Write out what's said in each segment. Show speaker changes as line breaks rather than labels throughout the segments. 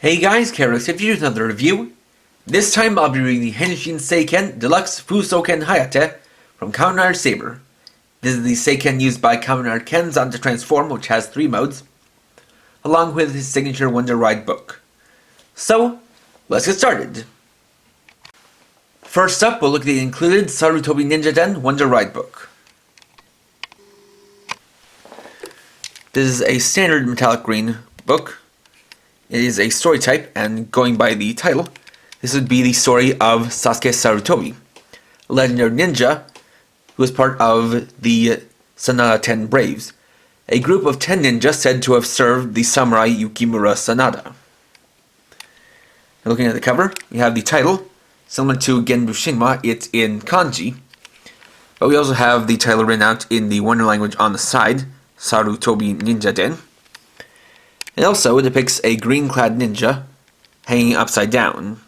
Hey guys, Karos, if you do another review. This time I'll be reading the Henshin Seiken Deluxe Fuusouken Ha-ya-te from Kamen Saber. This is the Seiken used by Kamen Kenzan to transform, which has 3 modes, along with his signature Wonder Ride book. So, let's get started. First up, we'll look at the included Sarutobi Ninjaden Wonder Ride book. This is a standard metallic green book. It is a story type, and going by the title, this would be the story of Sasuke Sarutobi, a legendary ninja who was part of the Sanada 10 Braves, a group of 10 ninjas said to have served the samurai Yukimura Sanada. And looking at the cover, we have the title, similar to Genbu Shinma, it's in kanji, but we also have the title written out in the Wonder language on the side, Sarutobi Ninjaden. It also depicts a green-clad ninja hanging upside down.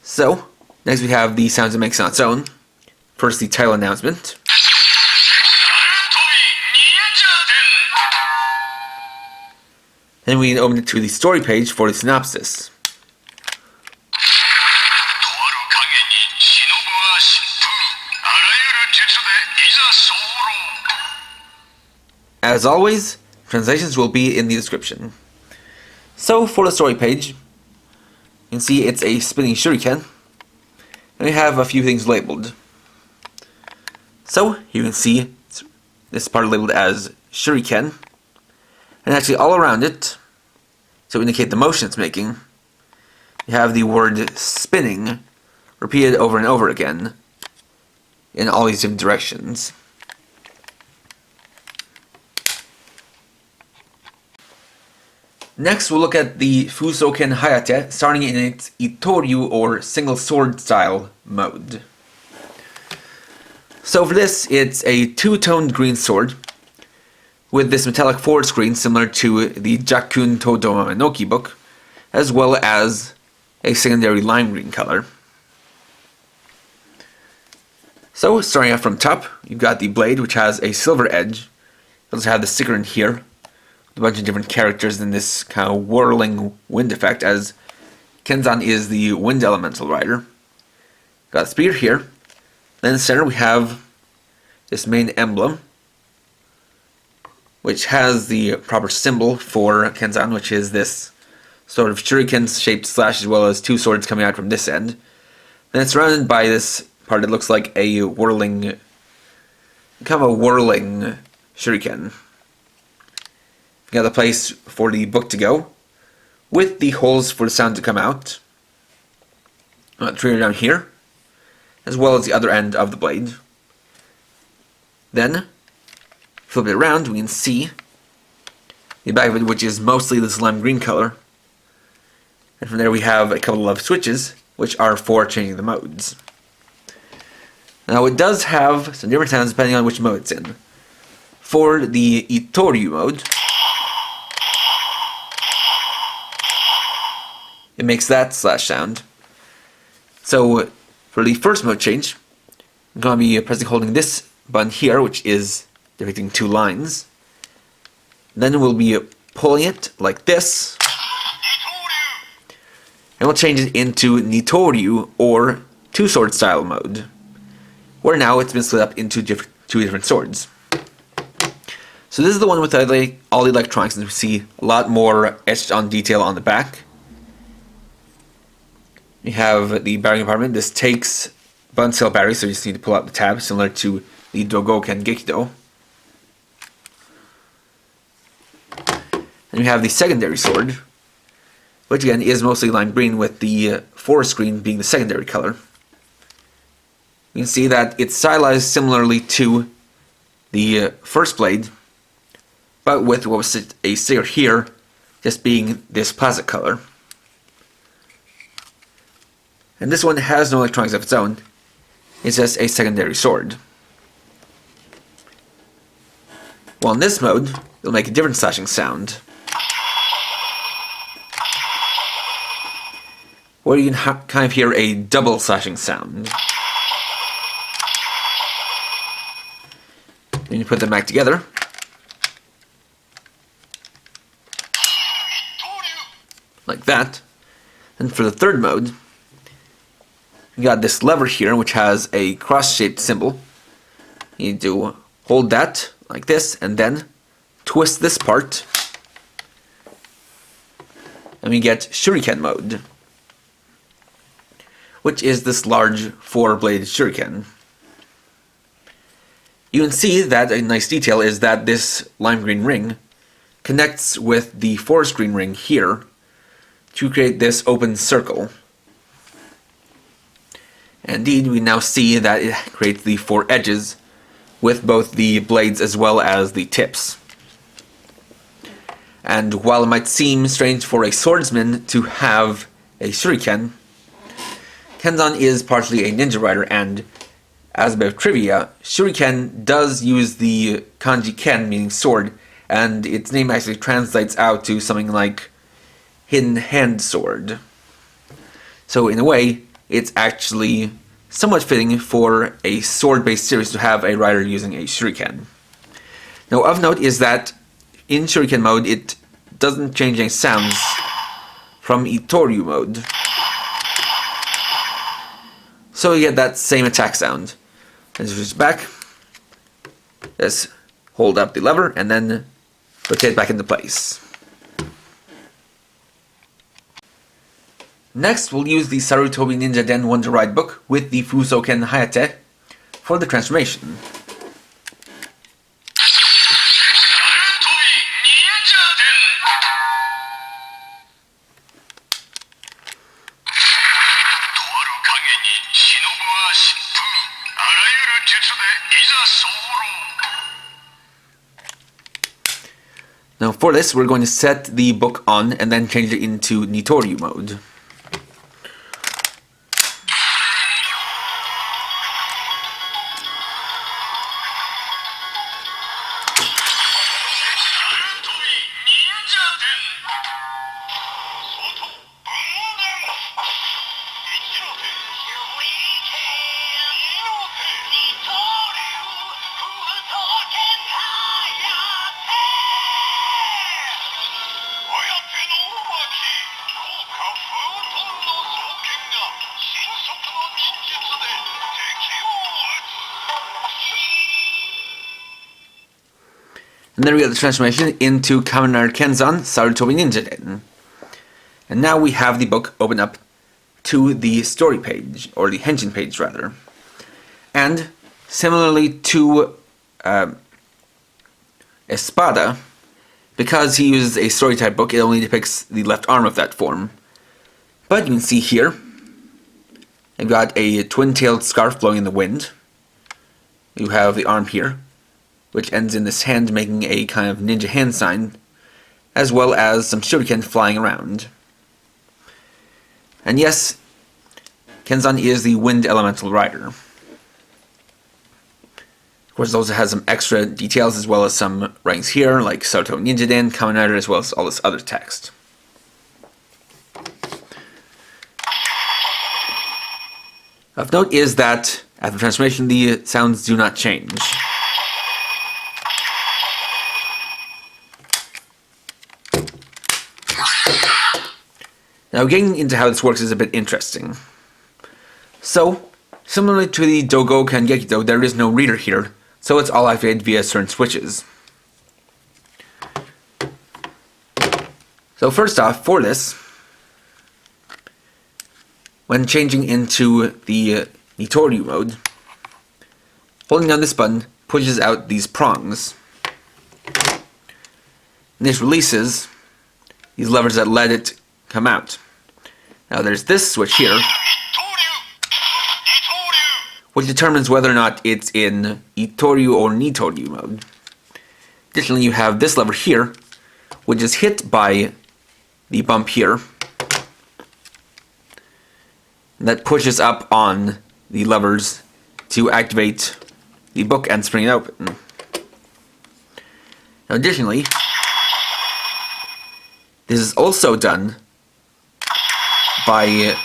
So, next we have the sounds it makes on its own. First, the title announcement. Then we open it to the story page for the synopsis. As always, translations will be in the description. So, for the story page, you can see it's a spinning shuriken, and we have a few things labeled. So, you can see this part labeled as shuriken, and actually all around it, to indicate the motion it's making, you have the word spinning repeated over and over again in all these different directions. Next, we'll look at the Fuusouken Ha-ya-te, starting in its Itoryu or single sword style mode. So for this, it's a 2-toned green sword with this metallic forward screen similar to the Jakun to Domamenoki book, as well as a secondary lime green color. So, starting out from top, you've got the blade, which has a silver edge. You also have the sticker in here, a bunch of different characters in this kind of whirling wind effect, as Kenzan is the wind elemental rider. Got a spear here. Then in the center we have this main emblem, which has the proper symbol for Kenzan, which is this sort of shuriken-shaped slash, as well as 2 swords coming out from this end. Then it's surrounded by this part that looks like a whirling, kind of a whirling shuriken. You got the place for the book to go, with the holes for the sound to come out. Trigger down here, as well as the other end of the blade. Then, flip it around, we can see the back of it, which is mostly this lime green color. And from there we have a couple of switches, which are for changing the modes. Now it does have some different sounds depending on which mode it's in. For the Itoryu mode, it makes that slash sound. So for the first mode change, I'm going to be pressing holding this button here, which is depicting 2 lines. Then we'll be pulling it like this, and we'll change it into Nitoryu or 2-sword style mode, where now it's been split up into 2 different swords. So this is the one with all the electronics, and we see a lot more etched on detail on the back. We have the battery compartment. This takes button cell battery, so you just need to pull out the tab, similar to the Dogoken Gekido. And we have the secondary sword, which again is mostly lime green, with the forest screen being the secondary color. You can see that it's stylized similarly to the first blade, but with what was a sticker here just being this plastic color. And this one has no electronics of its own. It's just a secondary sword. While in this mode, it'll make a different slashing sound, where you can kind of hear a double slashing sound. Then you put them back together, like that. And for the third mode, you got this lever here, which has a cross-shaped symbol. You need to hold that like this, and then twist this part, and we get shuriken mode, which is this large 4-bladed shuriken. You can see that a nice detail is that this lime green ring connects with the forest green ring here to create this open circle. Indeed, we now see that it creates the 4 edges with both the blades as well as the tips. And while it might seem strange for a swordsman to have a shuriken, Kenzan is partially a ninja rider, and as a bit of trivia, shuriken does use the kanji ken, meaning sword, and its name actually translates out to something like hidden hand sword. So in a way, it's actually somewhat fitting for a sword-based series to have a rider using a shuriken. Now, of note is that in shuriken mode, it doesn't change any sounds from Itoryu mode. So you get that same attack sound. And switch back, just hold up the lever and then rotate back into place. Next, we'll use the Sarutobi Ninjaden Wonder Ride book with the Fuusouken Ha-ya-te for the transformation. Now for this, we're going to set the book on and then change it into Nitoryu mode. And then we got the transformation into Kamen Kenzan Sarutobi Ninjaden. And now we have the book open up to the story page, or the Henshin page rather. And similarly to Espada, because he uses a story type book, it only depicts the left arm of that form. But you can see here, I've got a twin-tailed scarf blowing in the wind. You have the arm here, which ends in this hand making a kind of ninja hand sign, as well as some shuriken flying around. And yes, Kenzan is the wind elemental rider. Of course, it also has some extra details as well as some writings here, like Sarutobi Ninjaden, Kamen Rider, as well as all this other text. Of note is that after transformation, the sounds do not change. Now, getting into how this works is a bit interesting. So, similarly to the Dogo Kangeki though, there is no reader here, so it's all activated via certain switches. So first off, for this, when changing into the Nitoryu mode, holding down this button pushes out these prongs. And this releases these levers that let it come out. Now there's this switch here, which determines whether or not it's in Itoryu or Nitoryu mode. Additionally, you have this lever here, which is hit by the bump here, and that pushes up on the levers to activate the book and spring it open. Now additionally, this is also done by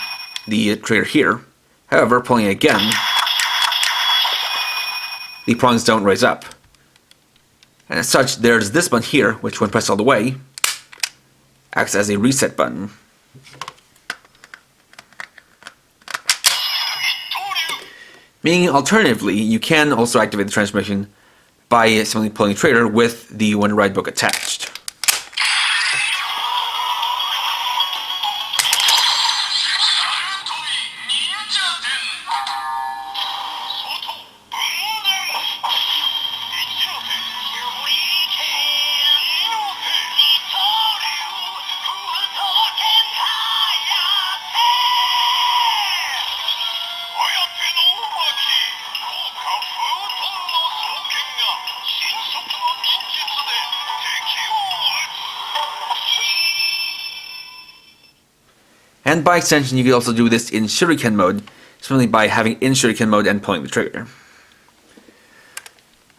the trigger here. However, pulling it again, the prongs don't raise up. And as such, there's this button here, which when pressed all the way, acts as a reset button. Meaning, alternatively, you can also activate the transmission by simply pulling the trigger with the Wonder Ride book attached. And by extension, you can also do this in shuriken mode, simply by having in shuriken mode and pulling the trigger.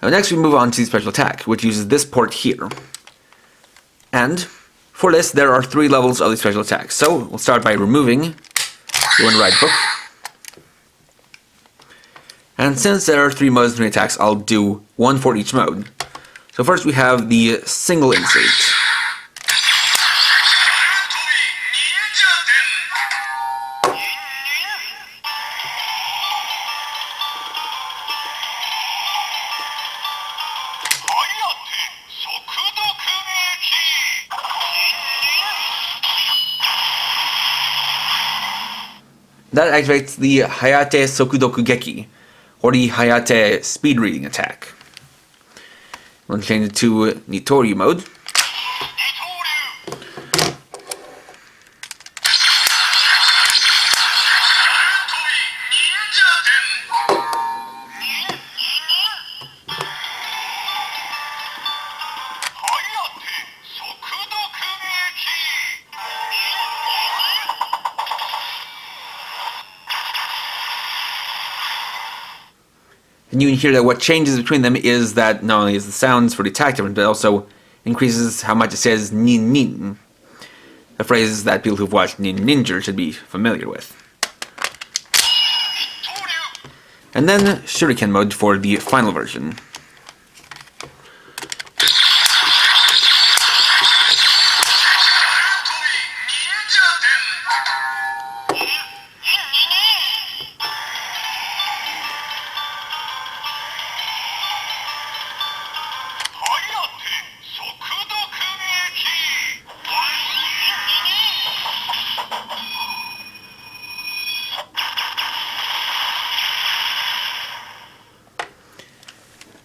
Now next we move on to the special attack, which uses this port here. And for this, there are 3 levels of the special attack. So we'll start by removing the Wonder Ride book. And since there are 3 modes in the attacks, I'll do 1 for each mode. So first we have the single insert. That activates the Hayate Sokudokugeki, or the Hayate speed reading attack. We'll change it to Nitoryu mode. And you can hear that what changes between them is that not only is the sounds for the attack different, but also increases how much it says NIN NIN, a phrase that people who've watched Nin Ninja should be familiar with. And then shuriken mode for the final version.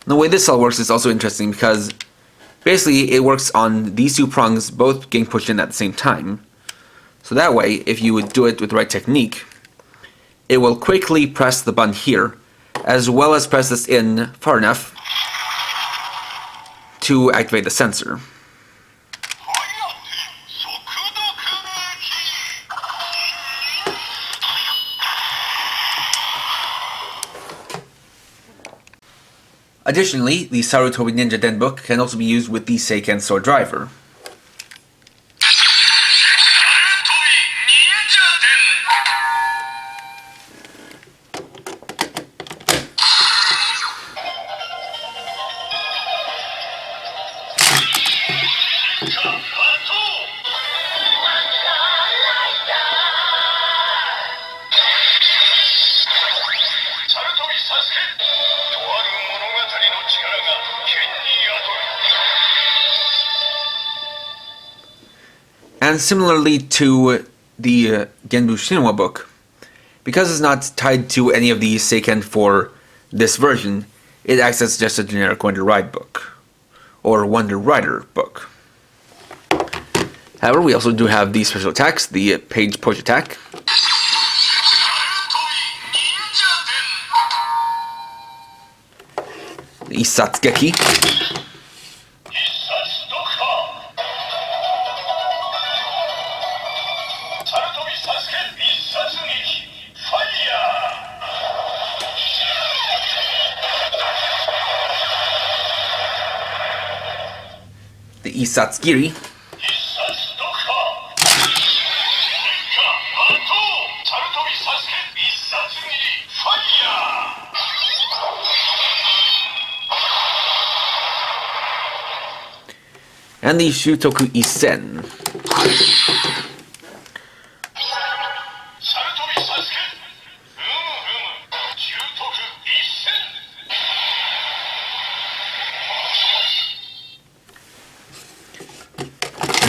The way this all works is also interesting because basically it works on these 2 prongs both getting pushed in at the same time. So that way, if you would do it with the right technique, it will quickly press the button here, as well as press this in far enough to activate the sensor. Additionally, the Sarutobi Ninjaden book can also be used with the Seiken sword driver. And similarly to the Kenbu Shinwa book, because it's not tied to any of the Seiken for this version, it acts as just a generic Wonder Ride book, or Wonder Rider book. However, we also do have these special attacks, the page push attack, the Isatsugeki, the Isatsugiri, and the Shutoku Isen.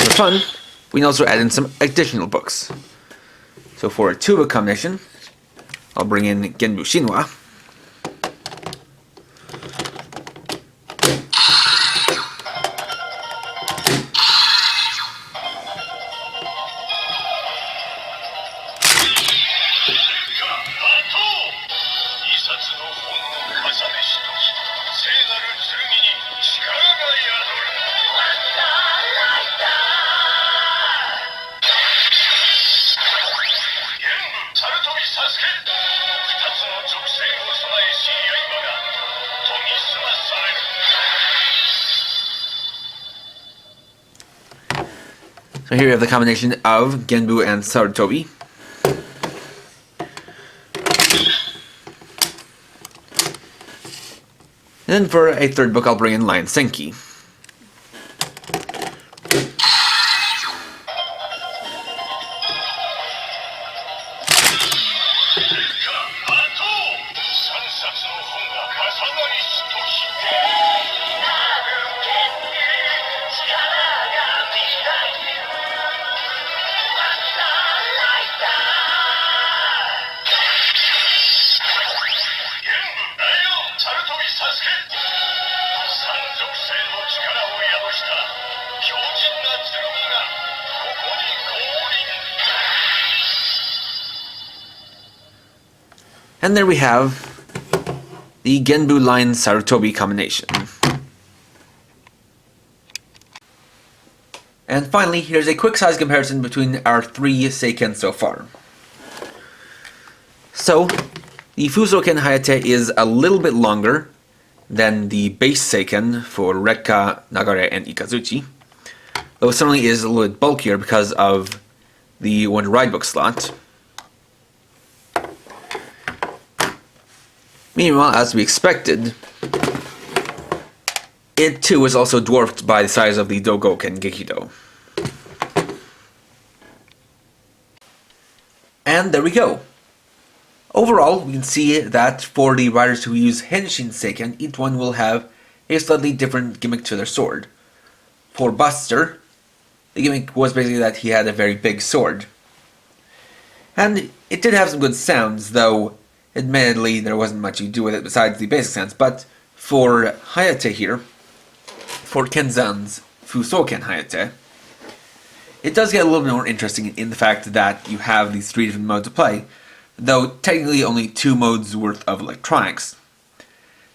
for fun, we can also add in some additional books. So for a 2-book combination, I'll bring in Kenbu Shinwa. So here we have the combination of Kenbu and Sarutobi. And then for a 3rd book, I'll bring in Lion Senki. And there we have the Kenbu Lion Sarutobi combination. And finally, here's a quick size comparison between our 3 Seiken so far. So, the Fuusouken Ha-ya-te is a little bit longer than the base Seiken for Rekka, Nagare, and Ikazuchi, though it certainly is a little bit bulkier because of the 1 ride book slot. Meanwhile, as we expected, it too is also dwarfed by the size of the Dogoken Gekido. And there we go. Overall, we can see that for the riders who use Henshin Seiken, each one will have a slightly different gimmick to their sword. For Buster, the gimmick was basically that he had a very big sword. And it did have some good sounds, though admittedly there wasn't much you do with it besides the basic sounds. But for Ha-ya-te here, for Kenzan's Fuusouken Ha-ya-te, it does get a little bit more interesting in the fact that you have these 3 different modes to play, though technically only 2 modes worth of electronics.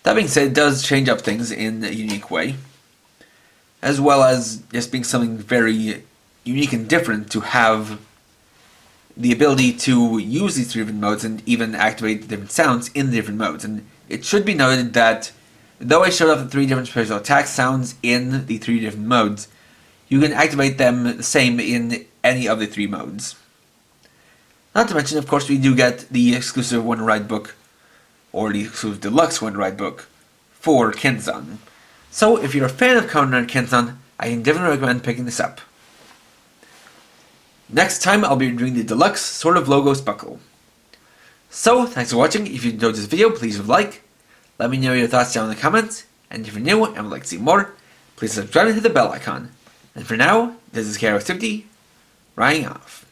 That being said, it does change up things in a unique way, as well as just being something very unique and different to have the ability to use these 3 different modes and even activate the different sounds in the different modes. And it should be noted that though I showed off the 3 different special attack sounds in the 3 different modes, you can activate them the same in any of the 3 modes. Not to mention, of course, we do get the exclusive 1 ride book, or the exclusive deluxe 1 ride book, for Kenzan. So, if you're a fan of Kamen and Kenzan, I can definitely recommend picking this up. Next time, I'll be doing the deluxe Sword of Logos buckle. So, thanks for watching. If you enjoyed this video, please leave a like. Let me know your thoughts down in the comments. And if you're new and would like to see more, please subscribe and hit the bell icon. And for now, this is KRX50, Riding off.